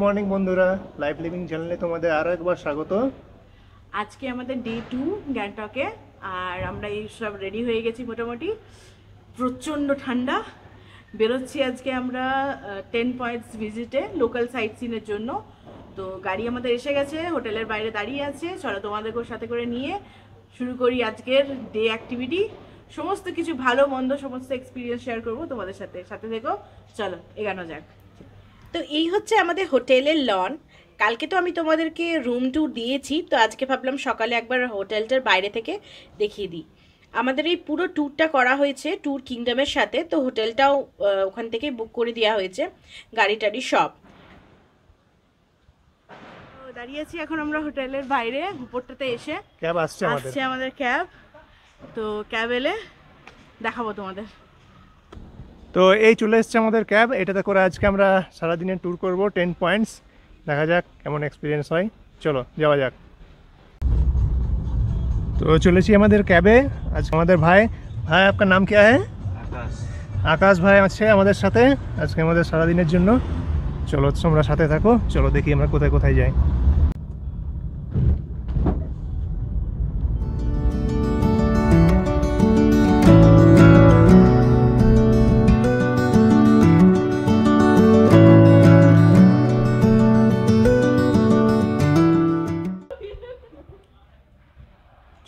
Morning বন্ধুরা, live living চ্যানেলে তোমাদের আরও একবার স্বাগত। আজকে আমাদের ডে 2 গ্যাংটকে, আর আমরা এই সব রেডি হয়ে গেছি। মোটামুটি প্রচণ্ড ঠান্ডা। বেরোচ্ছি আজকে আমরা 10 পয়েন্টস ভিজিটে, লোকাল সাইট সিনের জন্য। তো গাড়ি আমাদের এসে গেছে, হোটেলের বাইরে দাঁড়িয়ে আছে। চলো তোমাদেরকেও সাথে করে নিয়ে শুরু করি আজকের ডে অ্যাক্টিভিটি। সমস্ত কিছু ভালো মন্দ সমস্ত এক্সপিরিয়েন্স শেয়ার করবো তোমাদের সাথে। সাথে থেকো, চলো এগানো যাক। তো এই হচ্ছে আমাদের হোটেলের লন। কালকে তো আমি তোমাদেরকে রুম ট্যুর দিয়েছি, তো আজকে ভাবলাম সকালে একবার হোটেলটার বাইরে থেকে দেখিয়ে দিই। আমাদের এই পুরো ট্যুরটা করা হয়েছে ট্যুর কিংডমের সাথে, তো হোটেলটাও ওখান থেকে বুক করে দেওয়া হয়েছে, গাড়ি টাড়ি সব। দাঁড়িয়ে আছি এখন আমরা হোটেলের বাইরে উপরটাতে এসে। ক্যাব আসছে আমাদের ক্যাব। তো ক্যাব এলে দেখাবো তোমাদের। তো এই চলে এসছে আমাদের ক্যাব। এটাতে করে আজকে আমরা সারাদিনের ট্যুর করব 10 পয়েন্টস। দেখা যাক কেমন এক্সপিরিয়েন্স হয়। চলো যাওয়া যাক। তো চলেছি আমাদের ক্যাবে। আজকে আমাদের ভাই আপনার নাম क्या है? আকাশ ভাই আছে আমাদের সাথে আজকে আমাদের সারাদিনের জন্য। চলো তোমরা সাথে থাকো, চলো দেখি আমরা কোথায় কোথায় যাই।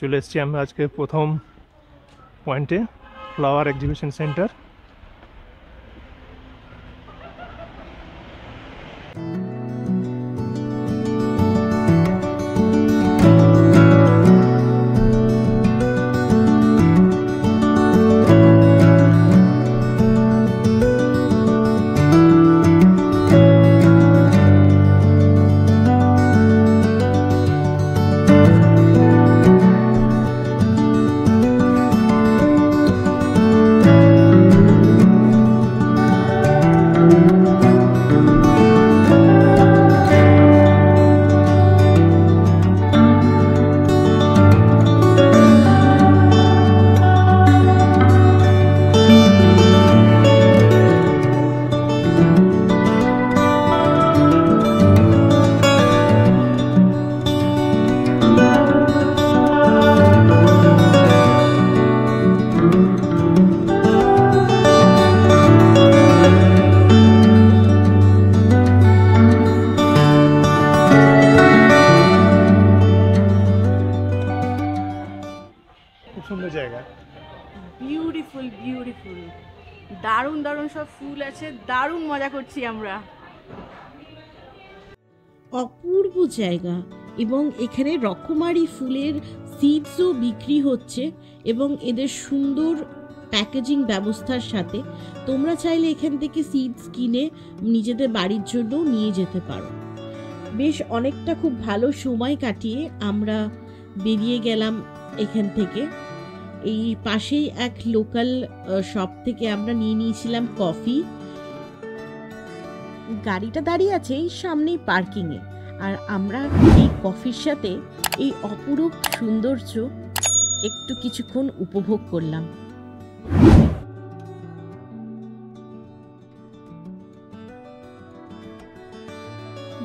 চলে এসেছি আমরা আজকে প্রথম পয়েন্টে, ফ্লাওয়ার এক্সিবিশন সেন্টার। সুন্দর জায়গা, বিউটিফুল বিউটিফুল, দারুণ দারুণ সব ফুল আছে, দারুণ মজা করছি আমরা। অপূর্ব জায়গা, এবং এখানে রকমারি ফুলের সিডসও বিক্রি হচ্ছে, এবং এদের সুন্দর প্যাকেজিং ব্যবস্থার সাথে তোমরা চাইলে এখান থেকে সিডস কিনে নিজেদের বাড়ির জন্য নিয়ে যেতে পারো। বেশ অনেকটা খুব ভালো সময় কাটিয়ে আমরা বেরিয়ে গেলাম এখান থেকে। এই পাশেই এক লোকাল শপ থেকে আমরা নিয়ে নিয়েছিলাম কফি। গাড়িটা দাঁড়িয়ে আছে এই সামনেই পার্কিংয়ে, আর আমরা এই কফির সাথে এই অপরূপ সৌন্দর্য একটু কিছুক্ষণ উপভোগ করলাম।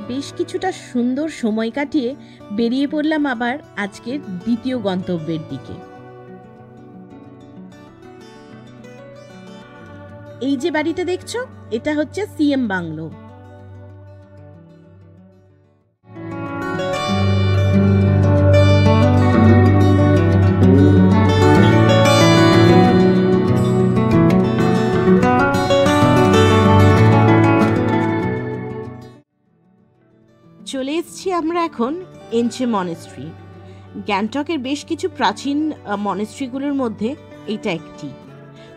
বেশ কিছুটা সুন্দর সময় কাটিয়ে বেরিয়ে পড়লাম আবার আজকের দ্বিতীয় গন্তব্যের দিকে। এই যে বাড়িটা দেখছো, এটা হচ্ছে সিএম বাংলো। চলে এসেছি আমরা এখন এনচে মনেস্ট্রি। গ্যাংটকের বেশ কিছু প্রাচীন মনেস্ট্রিগুলোর মধ্যে এইটা একটি।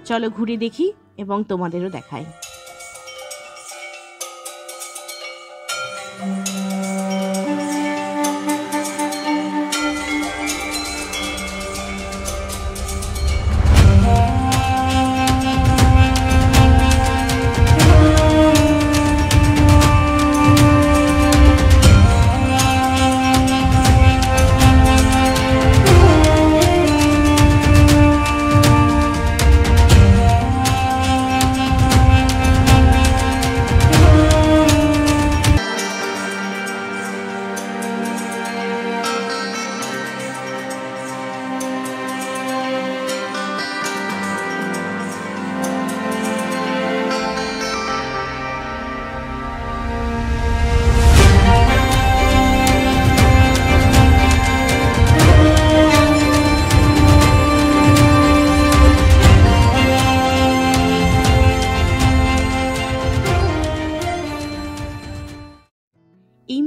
চলো ঘুরে দেখি এবং তোমাদেরও দেখাই।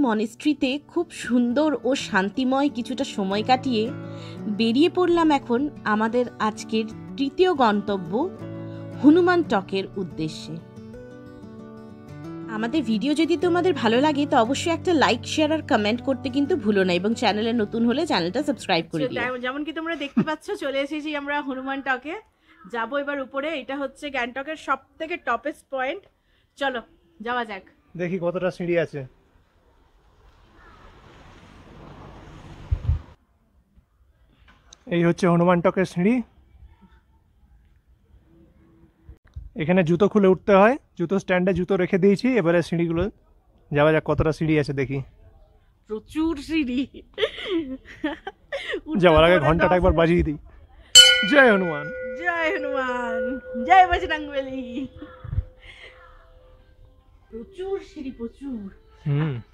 মনেস্ট্রিতে খুব সুন্দর ও শান্তিময় কিছুটা সময় কাটিয়ে বেরিয়ে পড়লাম এখন আমাদের আজকের তৃতীয় গন্তব্য হনুমান টকের উদ্দেশ্যে। আমাদের ভিডিও যদি তোমাদের ভালো লাগে তো অবশ্যই একটা লাইক, শেয়ার আর কমেন্ট করতে কিন্তু ভুলো না, এবং চ্যানেলে নতুন হলে চ্যানেলটা সাবস্ক্রাইব করে দিও। যেমন কি তোমরা দেখতে পাচ্ছ, চলে এসেছি আমরা হনুমান টকে। যাবো এবার উপরে। এটা হচ্ছে গ্যাংটকের সব থেকে টপেস্ট পয়েন্ট। চলো যাওয়া যাক। দেখি কতটা সিঁড়ি আছে। এই হচ্ছে হনুমান টকের সিঁড়ি। এখানে জুতো খুলে উঠতে হয়, জুতো স্ট্যান্ডে জুতো রেখে দিয়েছি। এবারে সিঁড়িগুলো যাওয়া যাক, কতটা সিঁড়ি আছে দেখি। প্রচুর সিঁড়ি। যাওয়ার আগে ঘন্টাটা একবার বাজিয়ে দিই। জয় হনুমান, জয় হনুমান, জয় বজরংবলী। প্রচুর সিঁড়ি, প্রচুর।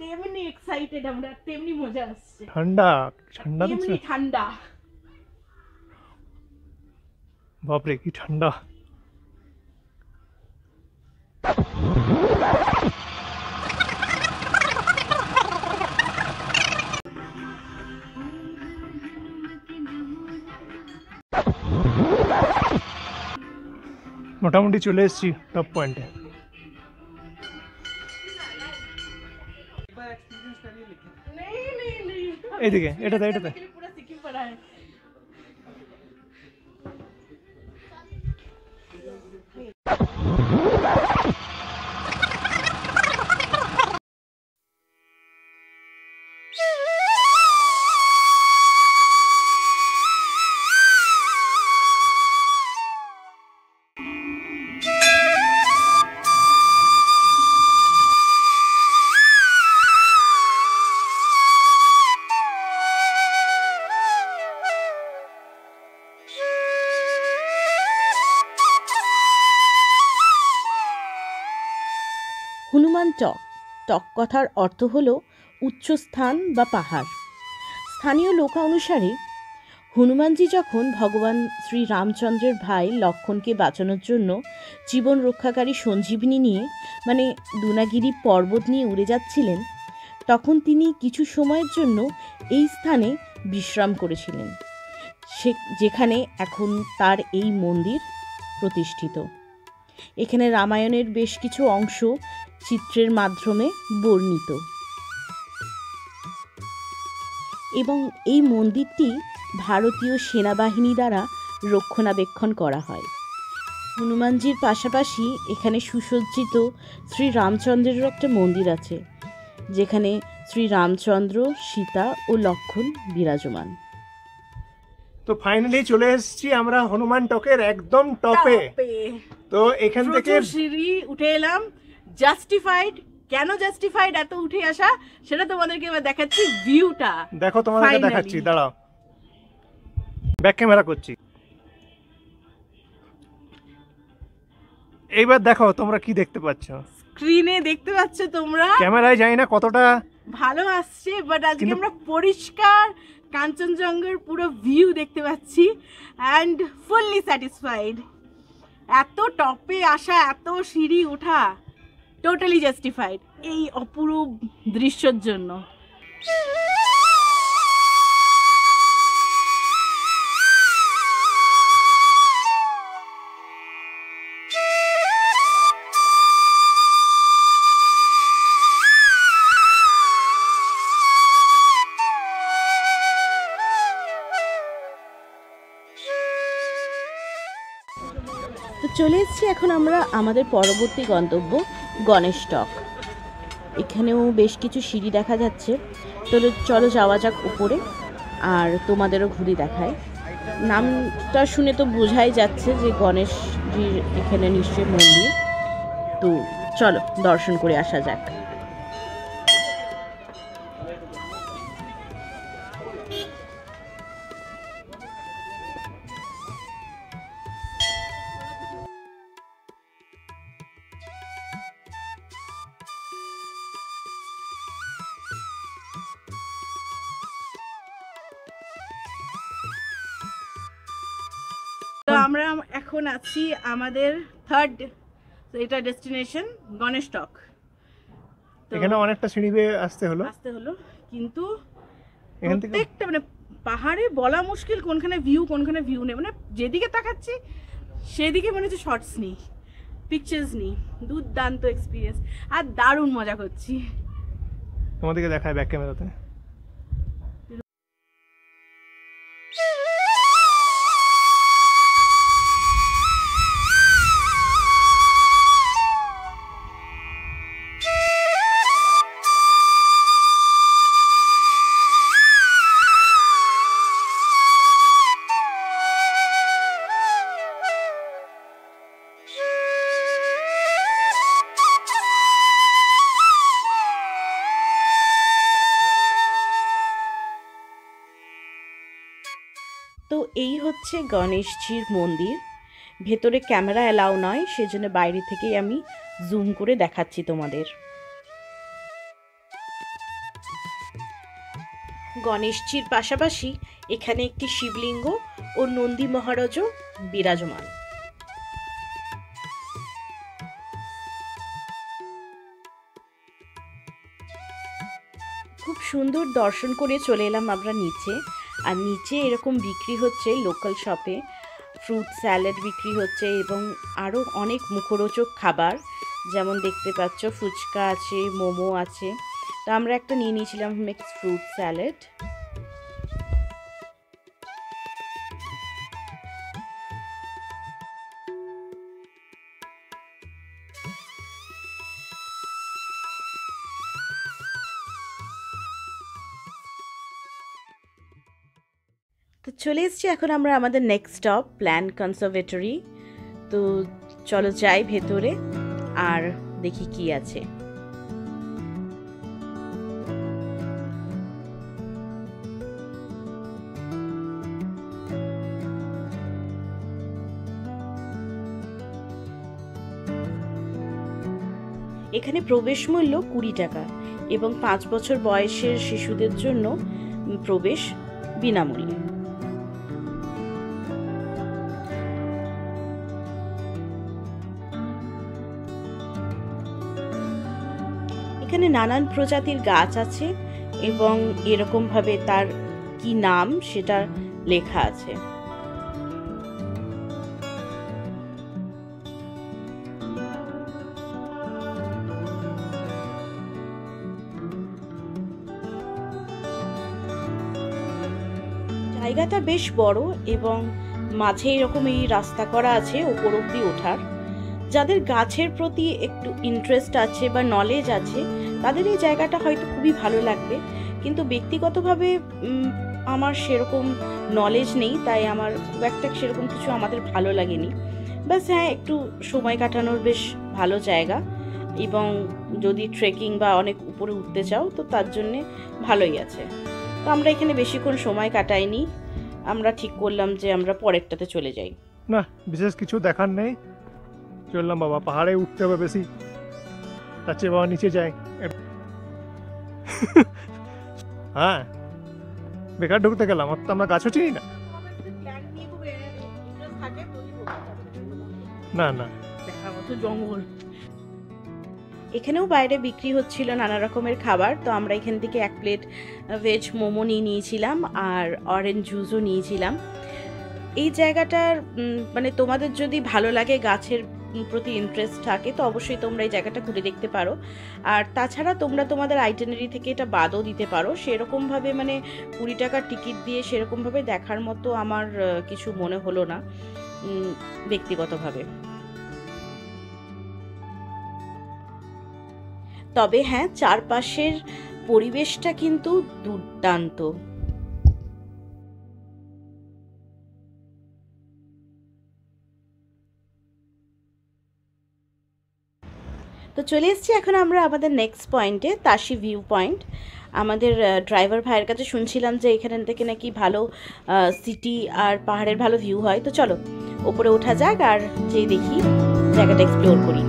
তেমনি এক্সাইটেড আমরা, তেমনি মজা আসছে। ঠান্ডা ঠান্ডা দেখছো? তেমনি ঠান্ডা। বাপরে কি ঠান্ডা। মোটামুটি চলে এসেছি টপ পয়েন্টে। এইদিকে, এটাতে এটাতে। পুরো সিকিম পড়া है। হনুমান টক, টক কথার অর্থ হল উচ্চস্থান বা পাহাড়। স্থানীয় লোকা অনুসারে হনুমানজি যখন ভগবান শ্রী রামচন্দ্রের ভাই লক্ষণকে বাঁচানোর জন্য জীবন রক্ষাকারী সঞ্জীবনী নিয়ে মানে দুনাগিরি পর্বত নিয়ে উড়ে যাচ্ছিলেন, তখন তিনি কিছু সময়ের জন্য এই স্থানে বিশ্রাম করেছিলেন, যেখানে এখন তার এই মন্দির প্রতিষ্ঠিত। এখানে রামায়ণের বেশ কিছু অংশ চিত্রের মাধ্যমে বর্ণিত, এবং এই মন্দিরটি ভারতীয় সেনাবাহিনী দ্বারা রক্ষণাবেক্ষণ করা হয়। হনুমানজির পাশাপাশি এখানে সুসজ্জিত শ্রী রামচন্দ্রেরও একটা মন্দির আছে, যেখানে শ্রী রামচন্দ্র, সীতা ও লক্ষণ বিরাজমান। তো ফাইনালি চলে এসেছি আমরা হনুমান টকের একদম টপে। তো এখান থেকে সিঁড়ি উঠে এলাম। জাস্টিফাইড, কেন জাস্টিফাইড এত উঠে আসা সেটা তোমাদেরকে এবার দেখাচ্ছি। ভিউটা দেখো, তোমাদেরকে দেখাচ্ছি, দাঁড়াও, ব্যাক ক্যামেরা করছি। এইবার দেখো তোমরা কি দেখতে পাচ্ছ। স্ক্রিনে দেখতে পাচ্ছ তোমরা, ক্যামেরায় জানি না কতটা ভালো আসছে, বাট আজকে আমরা পরিষ্কার কাঞ্চনজঙ্ঘার পুরো ভিউ দেখতে পাচ্ছি অ্যান্ড ফুললি স্যাটিসফাইড। এত টপে আসা, এত সিঁড়ি ওঠা, টোটালি জাস্টিফাইড এই অপরূপ দৃশ্যের জন্য। তো চলে এসেছি এখন আমরা আমাদের পরবর্তী গন্তব্য গণেশ টক। এখানেও বেশ কিছু সিঁড়ি দেখা যাচ্ছে। তো চলো যাওয়া যাক উপরে, আর তোমাদেরও ঘুরে দেখায়। নামটা শুনে তো বোঝাই যাচ্ছে যে গণেশজির এখানে নিশ্চয়ই মন্দির। তো চলো দর্শন করে আসা যাক। তো আমরা এখন আছি আমাদের থার্ড, এটা ডেস্টিনেশন গণেশ টক। এখানে অনেকটা সিঁড়ি বেয়ে আসতে হলো, কিন্তু এখান থেকে প্রত্যেকটা মানে পাহাড়ে বলা মুশকিল কোনখানে ভিউ নেই, মানে যেদিকে তাকাচ্ছি সেদিকে মনে হচ্ছে শর্টস নেই, পিকচার্স নেই। দুর্দান্ত এক্সপিরিয়েন্স আর দারুণ মজা করছি। তোমাদেরকে দেখায় ব্যাক ক্যামেরাতে। তো এই হচ্ছে গণেশজির মন্দির। ভেতরে ক্যামেরা অ্যালাউ নয়, সেজন্য বাইরে থেকেই আমি জুম করে দেখাচ্ছি তোমাদের। গণেশজির পাশাপাশি এখানে একটি শিবলিঙ্গ ও নন্দী মহারাজও বিরাজমান। খুব সুন্দর দর্শন করে চলে এলাম আমরা নিচে। আর নিচে এরকম বিক্রি হচ্ছে লোকাল শপে, ফ্রুট স্যালাড বিক্রি হচ্ছে এবং আরও অনেক মুখরোচক খাবার, যেমন দেখতে পাচ্ছ ফুচকা আছে, মোমো আছে। তো আমরা একটা নিয়ে নিয়েছিলাম মিক্সড ফ্রুট স্যালাড। তো চলে এসছি এখন আমরা আমাদের নেক্সট স্টপ প্ল্যান্ট কনজারভেটরি। তো চলো যাই ভেতরে আর দেখি কি আছে। এখানে প্রবেশ মূল্য 20 টাকা এবং 5 বছর বয়সের শিশুদের জন্য প্রবেশ বিনামূল্যে। এখানে নানান প্রজাতির গাছ আছে এবং এরকমভাবে তার কি নাম সেটা লেখা আছে। জায়গাটা বেশ বড় এবং মাঝে এরকম এই রাস্তা করা আছে ওপর অব্দি ওঠার। যাদের গাছের প্রতি একটু ইন্টারেস্ট আছে বা নলেজ আছে তাদের এই জায়গাটা হয়তো খুবই ভালো লাগবে, কিন্তু ব্যক্তিগতভাবে আমার সেরকম নলেজ নেই, তাই আমার খুব একটা সেরকম কিছু আমাদের ভালো লাগেনি। বাস হ্যাঁ, একটু সময় কাটানোর বেশ ভালো জায়গা এবং যদি ট্রেকিং বা অনেক উপরে উঠতে চাও তো তার জন্যে ভালোই আছে। তো আমরা এখানে বেশিক্ষণ সময় কাটাইনি, আমরা ঠিক করলাম যে আমরা পরেরটাতে চলে যাই। না, বিশেষ কিছু দেখার নেই, চললাম বাবা। পাহাড়ে উঠতে হবে বেশি, তার চেয়ে বাবা নিচে যাই। হ্যাঁ, বেকার ঢুকতে গেলাম, অত আমরা গাছও চিনি না। না না, জঙ্গল। এখানেও বাইরে বিক্রি হচ্ছিল নানা রকমের খাবার, তো আমরা এখান থেকে 1 প্লেট ভেজ মোমো নিয়েছিলাম আর অরেঞ্জ জুসও নিয়েছিলাম। এই জায়গাটার মানে তোমাদের যদি ভালো লাগে, গাছের প্রতি ইন্টারেস্ট থাকে, তো অবশ্যই তোমরা এই জায়গাটা ঘুরে দেখতে পারো। আর তাছাড়া তোমরা তোমাদের আইটেনারি থেকে এটা বাদও দিতে পারো। সেরকমভাবে মানে 20 টাকার টিকিট দিয়ে সেরকমভাবে দেখার মতো আমার কিছু মনে হলো না ব্যক্তিগতভাবে। তবে হ্যাঁ, চারপাশের পরিবেশটা কিন্তু দুর্দান্ত। তো চলে এসেছি এখন আমরা আমাদের নেক্সট পয়েন্টে, তাশি ভিউ পয়েন্ট। আমাদের ড্রাইভার ভাইয়ের কাছে শুনছিলাম যে এখান থেকে নাকি ভালো সিটি আর পাহাড়ের ভালো ভিউ হয়। তো চলো ওপরে ওঠা যাক আর যেই দেখি জায়গাটা এক্সপ্লোর করি।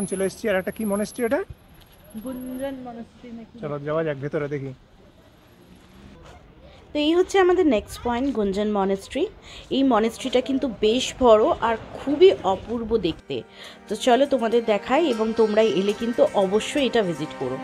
এখন চলে এসেছি আর একটা কি মনেস্ট্রি এটা, গুঞ্জন মনাস্ট্রি নাকি। চলো যাওয়া যাক ভেতরে দেখি। তো এই হচ্ছে আমাদের নেক্সট পয়েন্ট, গুঞ্জন মনেস্ট্রি। এই মনেস্ট্রিটা কিন্তু বেশ বড় আর খুবই অপূর্ব দেখতে। তো চলো তোমাদের দেখাই, এবং তোমরা এলে কিন্তু অবশ্যই এটা ভিজিট করো।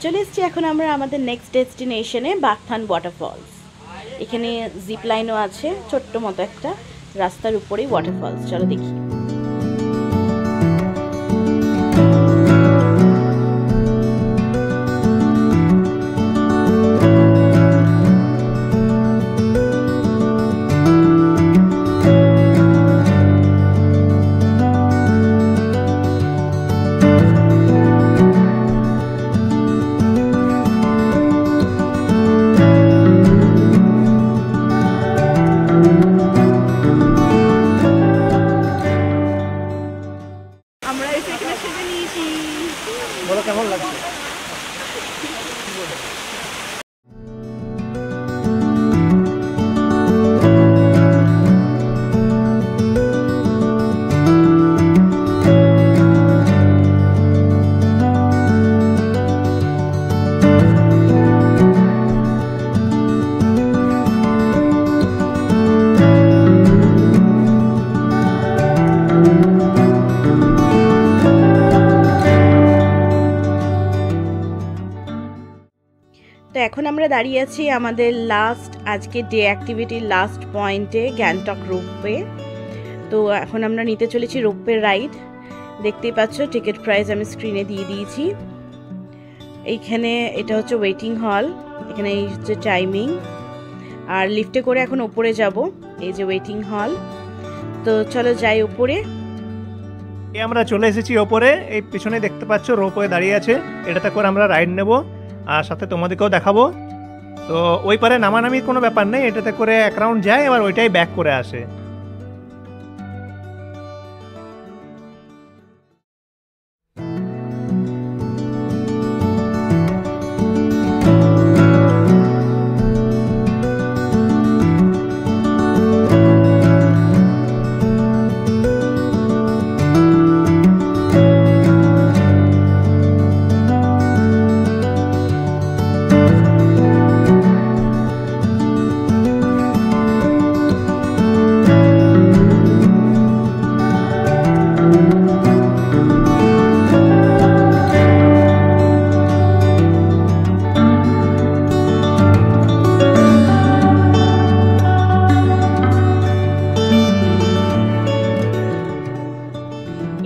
চলে এসেছি এখন আমরা আমাদের নেক্সট ডেস্টিনেশনে, বাগথান ওয়াটারফলস। এখানে জিপ লাইনও আছে, ছোট্ট মতো একটা রাস্তার উপরেই ওয়াটারফলস। চলো দেখি। আমরা এসে এখানে সেজে নিয়েছি। বলো কেমন লাগছে? তো এখন আমরা দাঁড়িয়ে আছি আমাদের লাস্ট, আজকে ডে অ্যাক্টিভিটির লাস্ট পয়েন্টে, গ্যাংটক রোপওয়ে। তো এখন আমরা নিতে চলেছি রোপওয়ে রাইড। দেখতেই পাচ্ছ টিকিট প্রাইস আমি স্ক্রিনে দিয়ে দিয়েছি। এইখানে এটা হচ্ছে ওয়েটিং হল, এখানে এই হচ্ছে টাইমিং, আর লিফটে করে এখন ওপরে যাব। এই যে ওয়েটিং হল। তো চলো যাই ওপরে। আমরা চলে এসেছি ওপরে, এই পিছনে দেখতে পাচ্ছ রোপওয়ে দাঁড়িয়ে আছে, এটাতে করে আমরা রাইড নেব আর সাথে তোমাদেরকেও দেখাবো। তো ওই পারে নামানামির কোনো ব্যাপার নেই, এটাতে করে এক রাউন্ড যায় এবার ওইটাই ব্যাক করে আসে।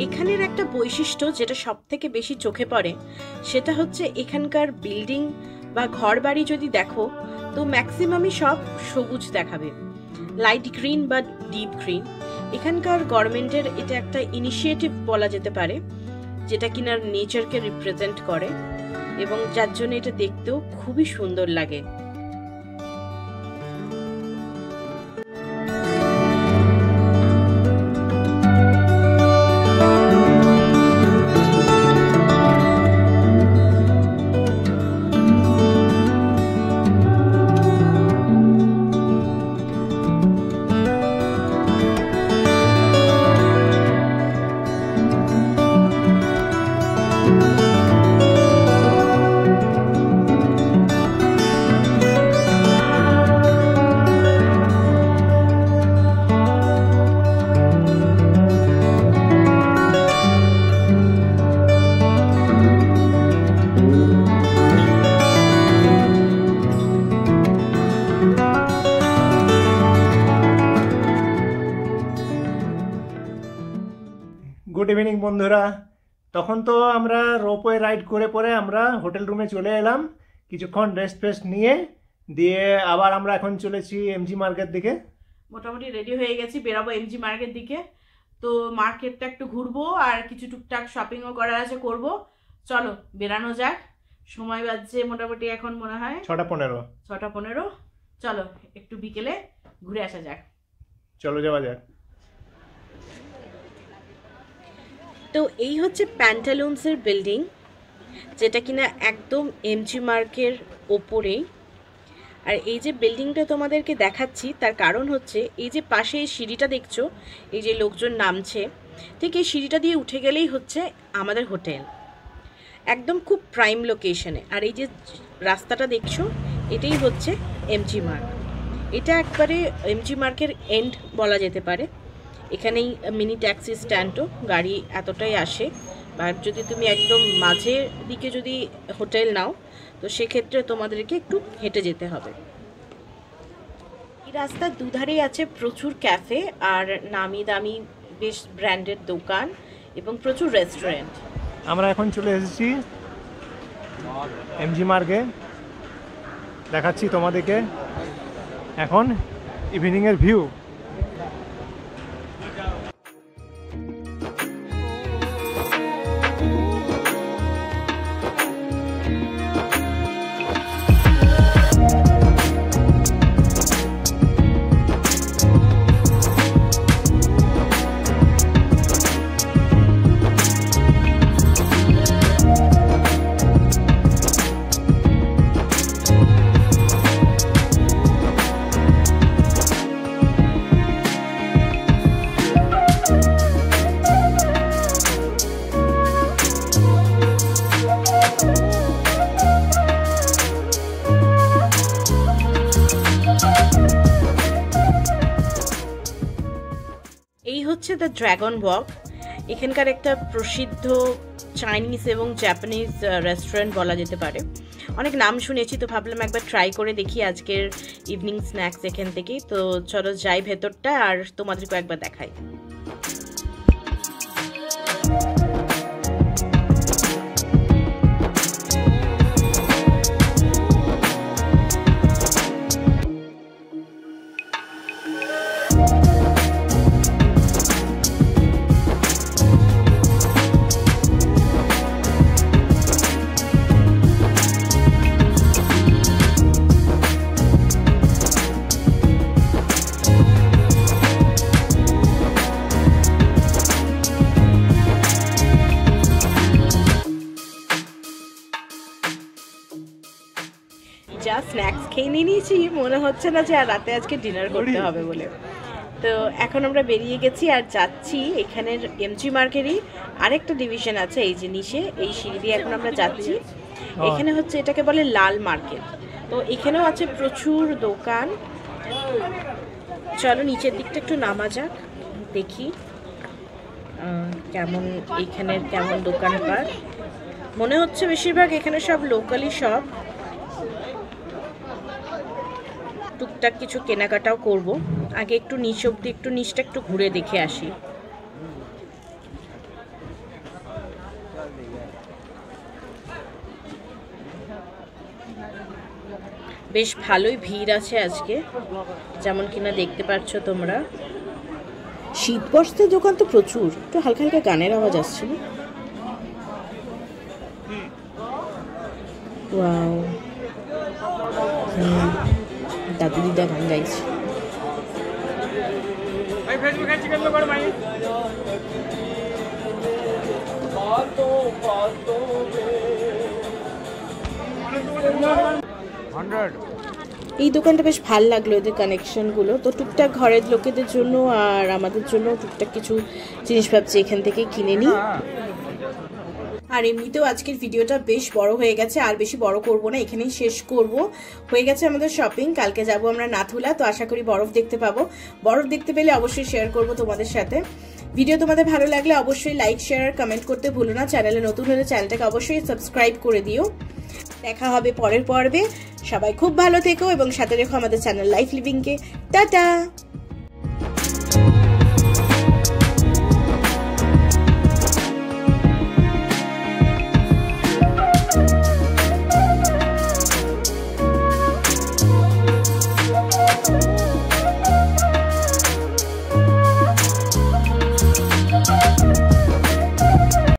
এখানের একটা বৈশিষ্ট্য যেটা সব থেকে বেশি চোখে পড়ে, সেটা হচ্ছে এখানকার বিল্ডিং বা ঘর বাড়ি যদি দেখো তো ম্যাক্সিমামই সব সবুজ দেখাবে, লাইট গ্রিন বা ডিপ গ্রিন। এখানকার গভর্নমেন্টের এটা একটা ইনিশিয়েটিভ বলা যেতে পারে, যেটা কিনা নেচারকে রিপ্রেজেন্ট করে, এবং যার জন্য এটা দেখতেও খুবই সুন্দর লাগে। বন্ধুরা। তখন তো আমরা রোপওয়ে রাইড করে পরে আমরা হোটেল রুমে চলে এলাম, কিছুক্ষণ রেস্ট ফেস্ট নিয়ে দিয়ে আবার আমরা এখন চলেছি এমজি মার্কেট দিকে। মোটামুটি রেডি হয়ে গেছি, বেরাবো এমজি মার্কেট দিকে। তো মার্কেটটা একটু ঘুরবো আর কিছু টুকটাক শপিংও করার আছে, করবো। চলো বেরানো যাক। সময় বাজছে মোটামুটি এখন মনে হয় 6:15। চলো একটু বিকেলে ঘুরে আসা যাক। চলো যাওয়া যাক। তো এই হচ্ছে প্যান্টালুন্সের বিল্ডিং, যেটা কিনা একদম এমজি মার্কের ওপরেই। আর এই যে বিল্ডিংটা তোমাদেরকে দেখাচ্ছি তার কারণ হচ্ছে এই যে পাশে এই সিঁড়িটা দেখছো, এই যে লোকজন নামছে, ঠিক এই সিঁড়িটা দিয়ে উঠে গেলেই হচ্ছে আমাদের হোটেল, একদম খুব প্রাইম লোকেশনে। আর এই যে রাস্তাটা দেখছো এটাই হচ্ছে এমজি মার্ক। এটা একবারে এমজি মার্কের এন্ড বলা যেতে পারে। এখানেই মিনি ট্যাক্সি স্ট্যান্ডও, গাড়ি এতটাই আসে। আর যদি তুমি একদম মাঝের দিকে যদি হোটেল নাও তো সেক্ষেত্রে তোমাদেরকে একটু হেঁটে যেতে হবে। এই রাস্তার দুধারেই আছে প্রচুর ক্যাফে আর নামি দামি বেশ ব্র্যান্ডেড দোকান এবং প্রচুর রেস্টুরেন্ট। আমরা এখন চলে এসেছি এমজি মার্কে, দেখাচ্ছি তোমাদেরকে এখন ইভিনিংয়ের ভিউ। এই হচ্ছে দ্য ড্রাগন ওয়াক। এখানকার একটা প্রসিদ্ধ চাইনিজ এবং জাপানিজ রেস্টুরেন্ট বলা যেতে পারে। অনেক নাম শুনেছি, তো ভাবলাম একবার ট্রাই করে দেখি আজকের ইভিনিং স্ন্যাক্স এখান থেকেই। তো চলো যাই ভেতরটা আর তোমাদেরকে একবার দেখাই। যা স্ন্যাক্স খেয়ে নিয়েছি, মনে হচ্ছে না যে আর রাতে আজকে ডিনার করতে হবে বলে। তো এখন আমরা বেরিয়ে গেছি আর যাচ্ছি এখানের এমজি মার্কেরই আরেকটা ডিভিশন আছে, এই যে নিচে এই সিঁড়ি দিয়ে এখন আমরা যাচ্ছি। এখানে হচ্ছে এটাকে বলে লাল মার্কেট। তো এখানেও আছে প্রচুর দোকান। চলো নিচের দিকটা একটু নামা যাক, দেখি কেমন এখানের কেমন দোকানপাট। মনে হচ্ছে বেশিরভাগ এখানে সব লোকালি সব। টুকটাক কিছু কেনাকাটাও করব। আগে একটু নিচ অব্দি একটু নিচটা একটু ঘুরে দেখে আসি। বেশ ভালোই ভিড় আছে আজকে, যেমন কিনা দেখতে পাচ্ছ তোমরা। শীত বস্ত্রের দোকান তো প্রচুর। একটু হালকা হালকা গানের আওয়াজ আসছে না? ওয়াও, দাদু দিদা গান গাইছে। এই দোকানটা বেশ ভাল লাগলো, এদের কানেকশনগুলো। তো টুকটাক ঘরের লোকেদের জন্য আর আমাদের জন্য টুকটাক কিছু জিনিস ভাবছি এখান থেকে কিনে নিই। আর এমনিতেও আজকের ভিডিওটা বেশ বড় হয়ে গেছে, আর বেশি বড় করব না, এখানেই শেষ করব। হয়ে গেছে আমাদের শপিং। কালকে যাব আমরা নাথুলা, তো আশা করি বরফ দেখতে পাবো। বরফ দেখতে পেলে অবশ্যই শেয়ার করব তোমাদের সাথে। ভিডিও তোমাদের ভালো লাগলে অবশ্যই লাইক, শেয়ার আর কমেন্ট করতে ভুলো না। চ্যানেলে নতুন হলে চ্যানেলটাকে অবশ্যই সাবস্ক্রাইব করে দিও। দেখা হবে পরের পর্বে। সবাই খুব ভালো থেকো এবং সাথে রেখো আমাদের চ্যানেল লাইফ লিভিংকে। টাটা।